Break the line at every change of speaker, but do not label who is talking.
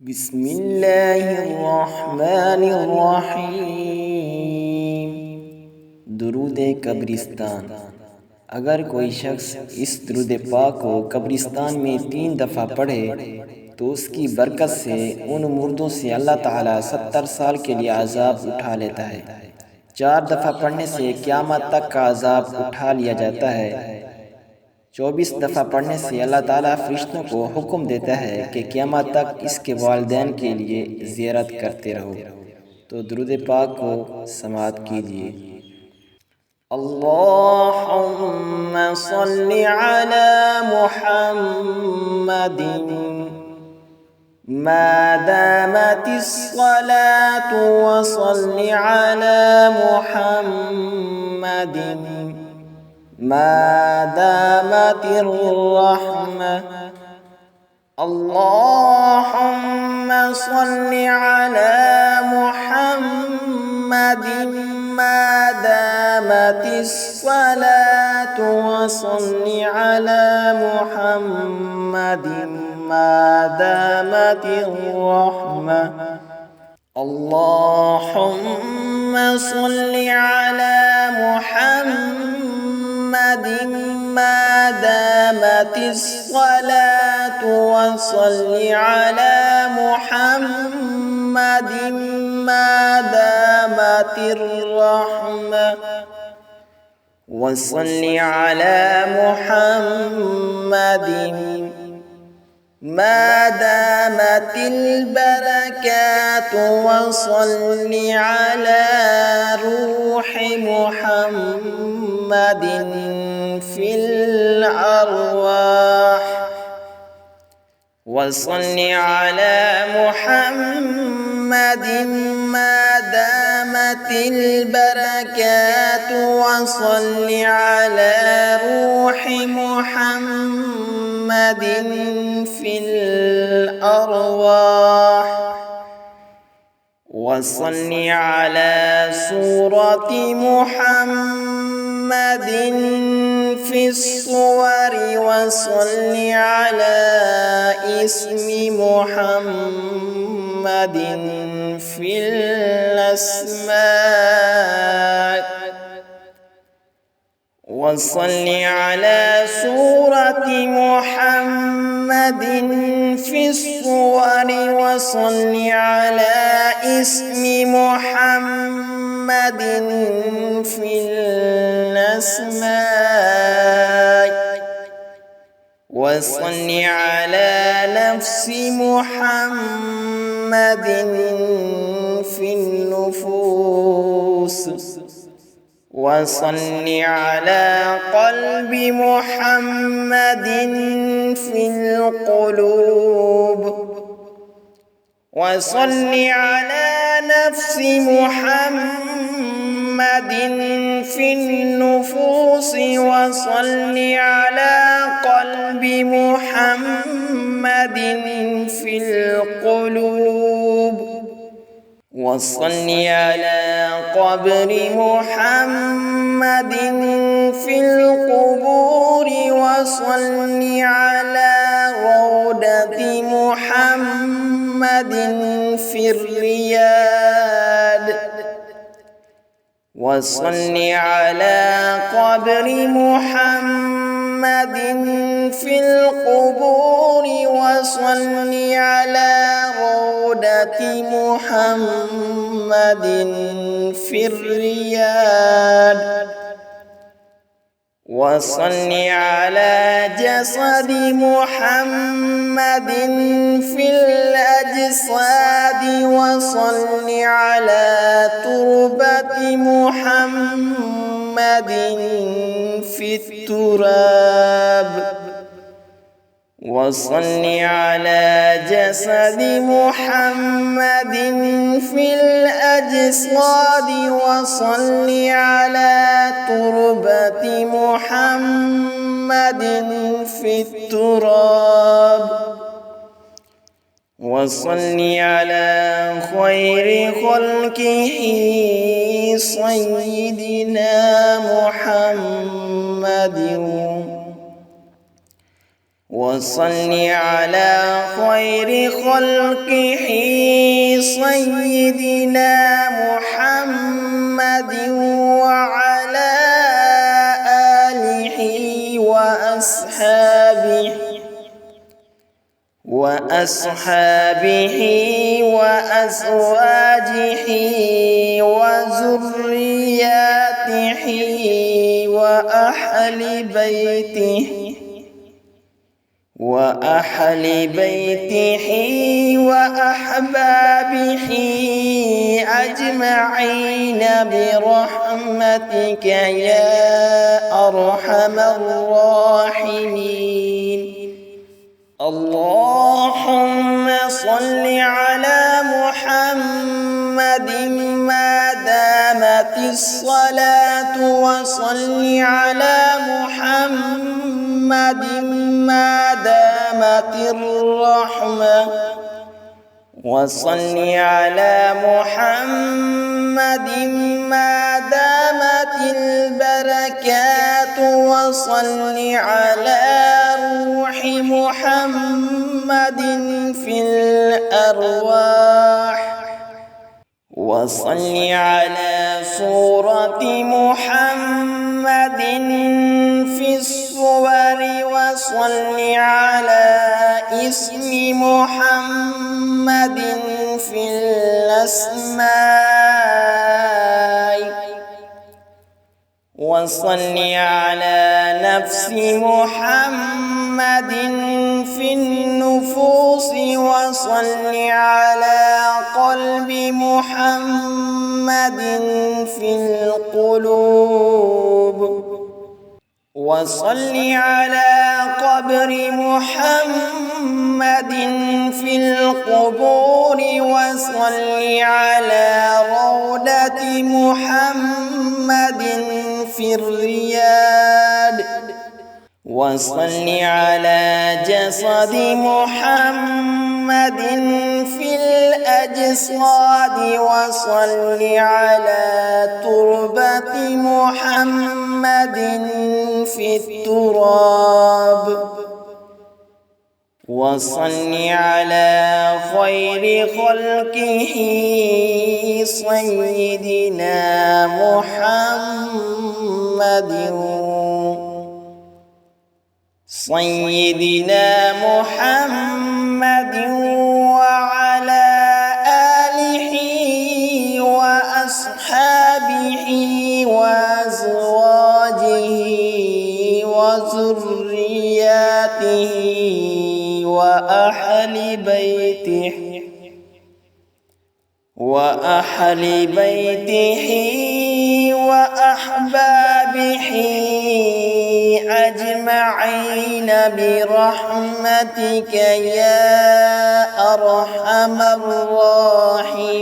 बिस्मिल्लाहिर्रहमानिर्रहीम। दुरूद कब्रिस्तान। अगर कोई शख्स इस दुरूद पाक को कब्रिस्तान में 3 दफ़ा पढ़े तो उसकी बरकत से उन मुर्दों से अल्लाह ताला 70 साल के लिए अजाब उठा लेता है। 4 दफ़ा पढ़ने से क़यामत तक का अजाब उठा लिया जाता है। 24 दफ़ा पढ़ने से अल्लाह ताला फरिश्तों को हुक्म देता है कि क़यामत तक इसके वालिदैन के लिए ज़ियारत करते रहो। तो दुरूद पाक को समाअत कीजिए। अल्लाहुम्मा सल्लि अला मुहम्मदिन मा दामतिस सलातु व सल्लि अला मुहम्मदिन मा दामतिर रहमह। अल्लाहुम्मा सल्लि अला मुहम्मदिन मा दामतिस सलातु व सल्लि अला मुहम्मदिन मा दामतिर रहमह। अल्लाहुम्मा सल्लि अला मुहम्मदिन मा दामतिस सलातु व सल्लि अला मुहम्मदिन मा दामतिर रहमह। व सल्लि अला मुहम्मदिन मा दामतिल बरकातु व सल्लि अला रूहि मुहम्मदिन फिल अरवाह। व सल्लि अला मुहम्मदिन मा दामतिल बरकातु व सल्लि अला रूहि मुहम्मदिन फिल अरवाह। व सल्लि अला सूरति मुहम्मदिन फिस्सूवर व सल्लि अला इस्मि मुहम्मदिन फिल अस्मा। व सल्लि अला सूरति मुहम्मदिन फिस्सूवर व सल्लि अला इस्मि मुहम्मदिन फिल अस्मा। व सल्लि अला नफ्सि मुहम्मदिन फिन नुफूस। व सल्लि अला क़ल्बि मुहम्मदिन फिल क़ुलूब। व सल्लि अला नफ्सि मुहम्मदिन फिन नुफूस। व सल्लि अला क़ल्बि मुहम्मदिन फिल क़ुलूब। व सल्लि अला क़ब्रि मुहम्मदिन फिल क़ुबूर। व सल्लि अला रौदति मुहम्मदिन फिर रियाद। व सल्लि अला क़ब्रि मुहम्मदिन फिल क़ुबूर। व सल्लि अला रौदति मुहम्मदिन फिर रियाद। व सल्लि अला जसदि मुहम्मदिन फिल अजसाद। व सल्लि अला तुरबति मुहम्मदिन फित तुराब। व सल्लि अला जसदि मुहम्मदिन फिल अजसाद। व सल्लि अला तुरबति मुहम्मदिन फित तुराब। व सल्लि अला खैरि खल्क़िही सय्यिदिना मुहम्मदिन। व وصل على خير خلقه سيدنا محمد وعلى آله وأصحابه وأزواجه وذرياته وأهل بيته وأحبابه أجمعين برحمتك يا أرحم الراحمين. اللهم صل على محمد ما دامت الصلاة، وصل على محمد ما دامت الرحمة، وصل على محمد ما دامت البركات، وصل على روح محمد في الأرواح، وصل على صورة محمد في الصور، وصل على اسم محمد في الأسماء، وصل على نفس محمد في النفوس، وصل على قلب محمد في القلوب، وصل على قبر محمد في القبور، وصل على روضة محمد في الرياض، وصل على جسد محمد في الأجساد، وصل على تربة محمد في التراب، وصل على خير خلقه سيدنا محمد وعلى آله وأصحابه وأزواجه وذرياته وأهل بيته وأحبابه أجمعين برحمتك يا أرحم الراحمين.